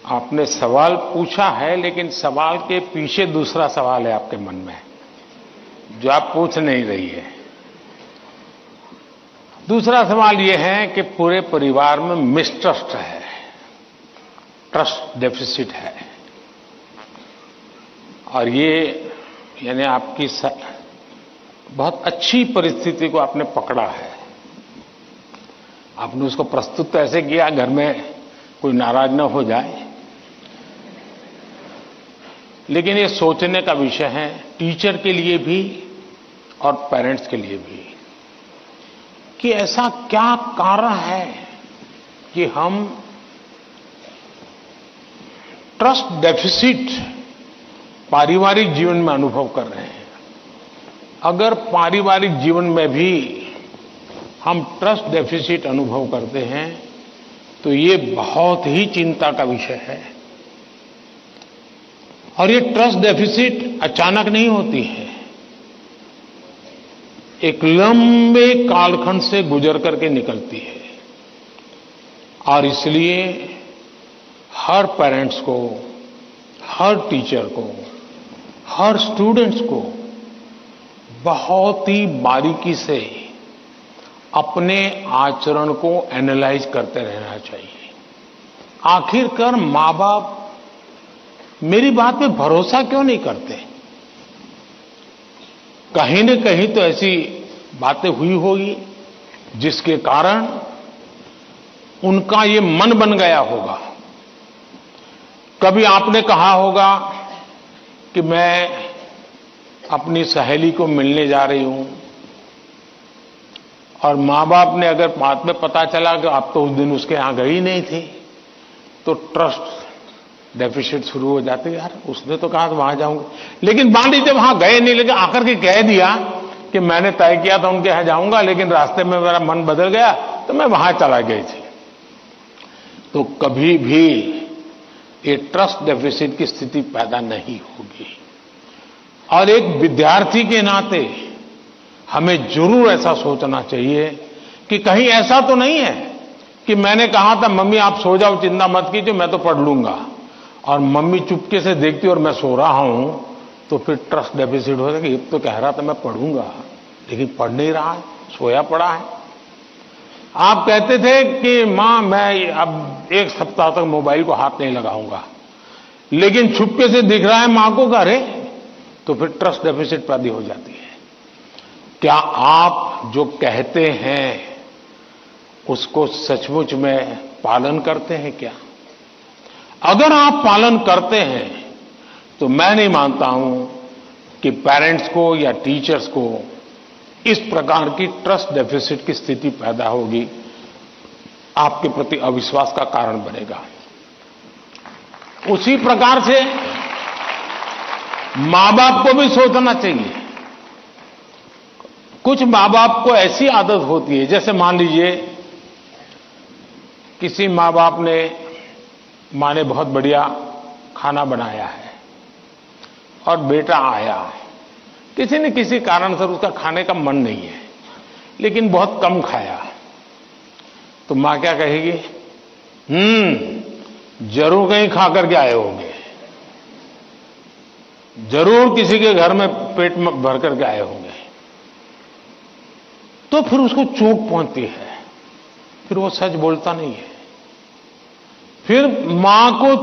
आपने सवाल पूछा है, लेकिन सवाल के पीछे दूसरा सवाल है आपके मन में, जो आप पूछ नहीं रही है। दूसरा सवाल यह है कि पूरे परिवार में मिसट्रस्ट है, ट्रस्ट डेफिसिट है, और ये यानी आपकी बहुत अच्छी परिस्थिति को आपने पकड़ा है। आपने उसको प्रस्तुत तो ऐसे किया घर में कोई नाराज न हो जाए, लेकिन ये सोचने का विषय है टीचर के लिए भी और पेरेंट्स के लिए भी, कि ऐसा क्या कारण है कि हम ट्रस्ट डेफिसिट पारिवारिक जीवन में अनुभव कर रहे हैं। अगर पारिवारिक जीवन में भी हम ट्रस्ट डेफिसिट अनुभव करते हैं तो ये बहुत ही चिंता का विषय है। और ये ट्रस्ट डेफिसिट अचानक नहीं होती है, एक लंबे कालखंड से गुजर करके निकलती है। और इसलिए हर पेरेंट्स को, हर टीचर को, हर स्टूडेंट्स को बहुत ही बारीकी से अपने आचरण को एनालाइज करते रहना चाहिए। आखिरकार मां बाप मेरी बात पे भरोसा क्यों नहीं करते? कहीं न कहीं तो ऐसी बातें हुई होगी जिसके कारण उनका ये मन बन गया होगा। कभी आपने कहा होगा कि मैं अपनी सहेली को मिलने जा रही हूं, और मां बाप ने अगर बाद में पता चला कि आप तो उस दिन उसके यहां गई नहीं थी, तो ट्रस्ट डेफिसिट शुरू हो जाते। यार उसने तो कहा वहां जाऊंगी, लेकिन मान लीजिए वहां गए नहीं, लेकिन आकर के कह दिया कि मैंने तय किया था उनके यहां जाऊंगा, लेकिन रास्ते में मेरा मन बदल गया तो मैं वहां चला गई थी। तो कभी भी ये ट्रस्ट डेफिसिट की स्थिति पैदा नहीं होगी। और एक विद्यार्थी के नाते हमें जरूर ऐसा सोचना चाहिए कि कहीं ऐसा तो नहीं है कि मैंने कहा था मम्मी आप सो जाओ, चिंता मत कीजिए, मैं तो पढ़ लूंगा, और मम्मी चुपके से देखती और मैं सो रहा हूं, तो फिर ट्रस्ट डेफिसिट हो जाएगा। ये तो कह रहा था मैं पढ़ूंगा, लेकिन पढ़ नहीं रहा है, सोया पड़ा है। आप कहते थे कि मां मैं अब एक सप्ताह तक मोबाइल को हाथ नहीं लगाऊंगा, लेकिन छुपके से दिख रहा है मां को, अरे तो फिर ट्रस्ट डेफिसिट पैदा हो जाती है। क्या आप जो कहते हैं उसको सचमुच में पालन करते हैं क्या? अगर आप पालन करते हैं तो मैं नहीं मानता हूं कि पेरेंट्स को या टीचर्स को इस प्रकार की ट्रस्ट डेफिसिट की स्थिति पैदा होगी, आपके प्रति अविश्वास का कारण बनेगा। उसी प्रकार से मां बाप को भी सोचना चाहिए। कुछ मां बाप को ऐसी आदत होती है, जैसे मान लीजिए किसी मां बाप ने, मां ने बहुत बढ़िया खाना बनाया है और बेटा आया, किसी न किसी कारण से उसका खाने का मन नहीं है, लेकिन बहुत कम खाया, तो मां क्या कहेगी? जरूर कहीं खा करके आए होंगे, जरूर किसी के घर में पेट में भर करके आए होंगे। तो फिर उसको चोट पहुंचती है, फिर वो सच बोलता नहीं है। फिर मां को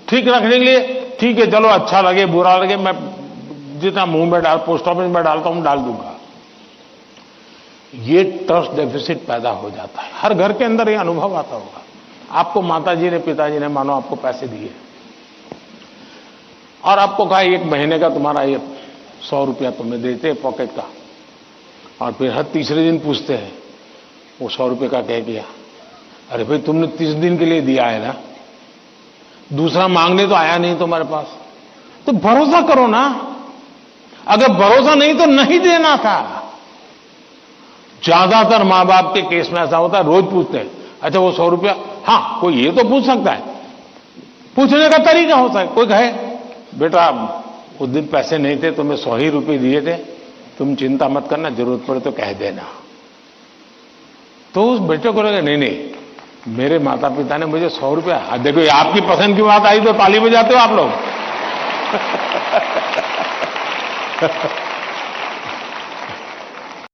ठीक रखने के लिए, ठीक है चलो अच्छा लगे बुरा लगे, मैं जितना मुंह में डाल, पोस्ट ऑफिस में डालता हूं डाल दूंगा। ये ट्रस्ट डेफिसिट पैदा हो जाता है। हर घर के अंदर ये अनुभव आता होगा। आपको माताजी ने, पिताजी ने मानो आपको पैसे दिए और आपको कहा एक महीने का तुम्हारा ये 100 रुपया तुम्हें देते पॉकेट का, और फिर हर तीसरे दिन पूछते हैं वो 100 रुपये का कह दिया। अरे भाई तुमने 30 दिन के लिए दिया है ना, दूसरा मांगने तो आया नहीं तुम्हारे पास, तो भरोसा करो ना। अगर भरोसा नहीं तो नहीं देना था। ज्यादातर मां बाप के केस में ऐसा होता है, रोज पूछते हैं अच्छा वो 100 रुपया, हाँ कोई ये तो पूछ सकता है, पूछने का तरीका होता है। कोई कहे बेटा उस दिन पैसे नहीं थे, तुम्हें 100 ही रुपये दिए थे, तुम चिंता मत करना, जरूरत पड़े तो कह देना। तो उस बेटे को लगे नहीं नहीं मेरे माता पिता ने मुझे 100 रुपया, देखो ये आपकी पसंद की बात आई तो ताली बजाते हो आप लोग।